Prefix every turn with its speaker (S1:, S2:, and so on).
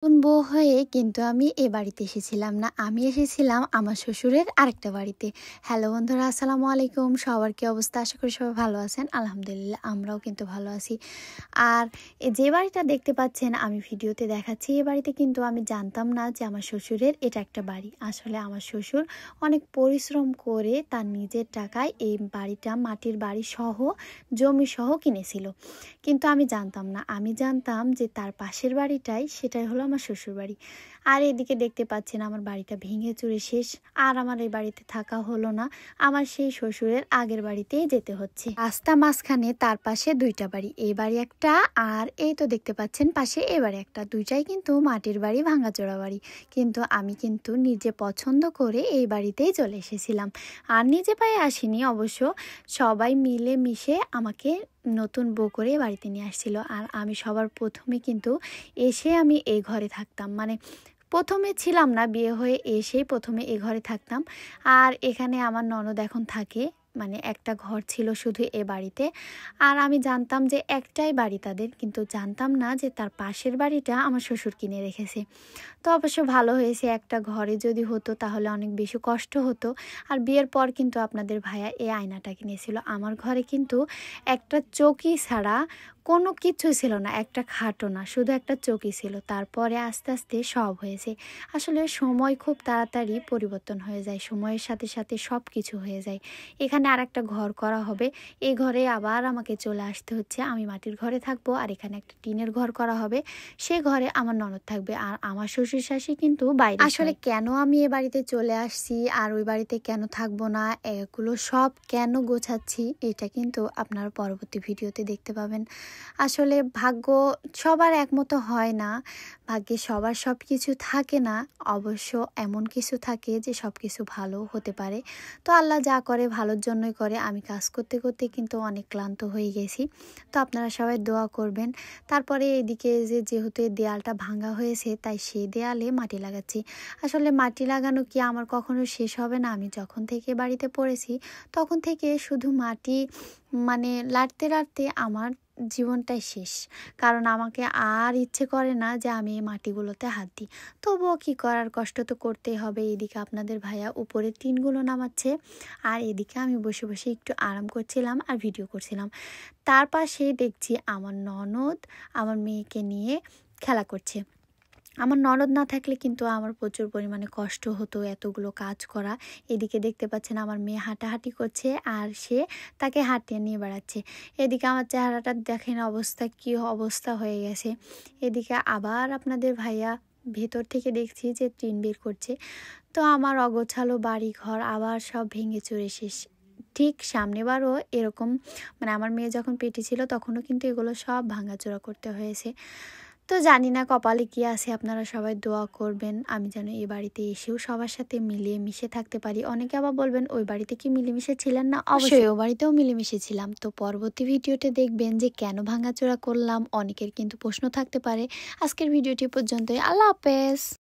S1: নতুন বউ হয়ে কিন্তু আমি এ বাড়িতে এসেছিলাম না, আমি এসেছিলাম আমার শ্বশুরের আরেকটা বাড়িতে। হ্যালো বন্ধুরা, আসসালামু আলাইকুম। সবার কি অবস্থা? আশা করি সবাই ভালো আছেন। আলহামদুলিল্লাহ আমরাও কিন্তু ভালো আছি। আর যে বাড়িটা দেখতে পাচ্ছেন আমি ভিডিওতে দেখাচ্ছি, এই বাড়িতে কিন্তু আমি জানতাম না যে আমার শ্বশুরের এটা একটা বাড়ি। আসলে আমার শ্বশুর অনেক পরিশ্রম করে তার নিজের টাকায় এই বাড়িটা মাটির বাড়ি সহ জমি সহ কিনেছিল, কিন্তু আমি জানতাম না। আমি জানতাম যে তার পাশের বাড়িটাই সেটাই হলো আমার শ্বশুর বাড়ি। আর এদিকে দেখতে পাচ্ছেন আমার বাড়িটা ভেঙে চুরে শেষ। আর আমার এই বাড়িতে থাকা হলো না, আমার সেই শ্বশুরের আগের বাড়িতেই যেতে হচ্ছে। রাস্তা মাঝখানে তার পাশে দুইটা বাড়ি, এই বাড়ি একটা আর এই তো দেখতে পাচ্ছেন পাশে এ বাড়ি একটা, দুইটাই কিন্তু মাটির বাড়ি, ভাঙাচোরা বাড়ি। কিন্তু আমি কিন্তু নিজে পছন্দ করে এই বাড়িতেই চলে এসেছিলাম। আর নিজে পায়ে আসিনি অবশ্য, সবাই মিলে মিশে আমাকে নতুন বউ করে বাড়িতে নিয়ে আসছিল। আর আমি সবার প্রথমে কিন্তু এসে আমি এই ঘরে থাকতাম, মানে প্রথমে ছিলাম না, বিয়ে হয়ে এসেই প্রথমে এ ঘরে থাকতাম। আর এখানে আমার ননদ এখন থাকে, মানে একটা ঘর ছিল শুধু এ বাড়িতে। আর আমি জানতাম যে একটাই বাড়ি তাদের, কিন্তু জানতাম না যে তার পাশের বাড়িটা আমার শ্বশুর কিনে রেখেছে। তো অবশ্য ভালো হয়েছে, একটা ঘরে যদি হতো তাহলে অনেক বেশি কষ্ট হতো। আর বিয়ের পর কিন্তু আপনাদের ভাইয়া এই আয়নাটা কিনেছিল। আমার ঘরে কিন্তু একটা চৌকি ছাড়া কোনো কিছু ছিল না, একটা খাটও না, শুধু একটা চৌকি ছিল। তারপরে আস্তে আস্তে সব হয়েছে। আসলে সময় খুব তাড়াতাড়ি পরিবর্তন হয়ে যায়, সময়ের সাথে সাথে সব কিছু হয়ে যায়। এখানে আর একটা ঘর করা হবে, এই ঘরে আবার আমাকে চলে আসতে হচ্ছে। আমি মাটির ঘরে থাকবো, আর এখানে একটা টিনের ঘর করা হবে, সে ঘরে আমার ননদ থাকবে। আর আমার শ্বশুর শাশুড়ি কিন্তু বাইরে। আসলে কেন আমি এ বাড়িতে চলে আসছি আর ওই বাড়িতে কেন থাকবো না, এগুলো সব কেন গোছাচ্ছি, এটা কিন্তু আপনারা পরবর্তী ভিডিওতে দেখতে পাবেন। আসলে ভাগ্য সবার একমতো হয় না, ভাগ্যে সবার সব কিছু থাকে না। অবশ্য এমন কিছু থাকে যে সব কিছু ভালো হতে পারে। তো আল্লাহ যা করে ভালোর জন্যই করে। আমি কাজ করতে করতে কিন্তু অনেক ক্লান্ত হয়ে গেছি, তো আপনারা সবাই দোয়া করবেন। তারপরে এদিকে যেহেতু এই দেয়ালটা ভাঙা হয়েছে, তাই সেই দেয়ালে মাটি লাগাচ্ছি। আসলে মাটি লাগানো কি আমার কখনো শেষ হবে না? আমি যখন থেকে বাড়িতে পড়েছি তখন থেকে শুধু মাটি, মানে লাড়তে লাড়তে আমার জীবনটাই শেষ। কারণ আমাকে আর ইচ্ছে করে না যে আমি এই মাটিগুলোতে হাত দিই। তবুও কি করার, কষ্ট তো করতেই হবে। এদিকে আপনাদের ভাইয়া উপরে টিনগুলো নামাচ্ছে, আর এদিকে আমি বসে বসে একটু আরাম করছিলাম আর ভিডিও করছিলাম। তার পাশে দেখছি আমার ননদ আমার মেয়েকে নিয়ে খেলা করছে। আমার ননদ না থাকলে কিন্তু আমার প্রচুর পরিমাণে কষ্ট হতো এতগুলো কাজ করা। এদিকে দেখতে পাচ্ছেন আমার মেয়ে হাঁটাহাঁটি করছে, আর সে তাকে হাঁটিয়ে নিয়ে বেড়াচ্ছে। এদিকে আমার চেহারাটা দেখেন অবস্থা, কী অবস্থা হয়ে গেছে। এদিকে আবার আপনাদের ভাইয়া ভেতর থেকে দেখছি যে টিন বের করছে। তো আমার অগোছালো বাড়ি ঘর আবার সব ভেঙে চুরে শেষ। ঠিক সামনেবারও এরকম, মানে আমার মেয়ে যখন পেটে ছিল তখনও কিন্তু এগুলো সব ভাঙাচোরা করতে হয়েছে। তো জানি না কপালে কি আছে, আপনারা সবাই দোয়া করবেন আমি যেন এই বাড়িতে এসেও সবার সাথে মিলিয়ে মিশে থাকতে পারি। অনেকে আবার বলবেন ওই বাড়িতে কি মিলেমিশে ছিলেন না? অবশ্যই ও বাড়িতেও মিলেমিশে ছিলাম। তো পরবর্তী ভিডিওতে দেখবেন যে কেন ভাঙাচোরা করলাম, অনেকের কিন্তু প্রশ্ন থাকতে পারে। আজকের ভিডিওটি পর্যন্তই। আল্লাহ হাফেজ।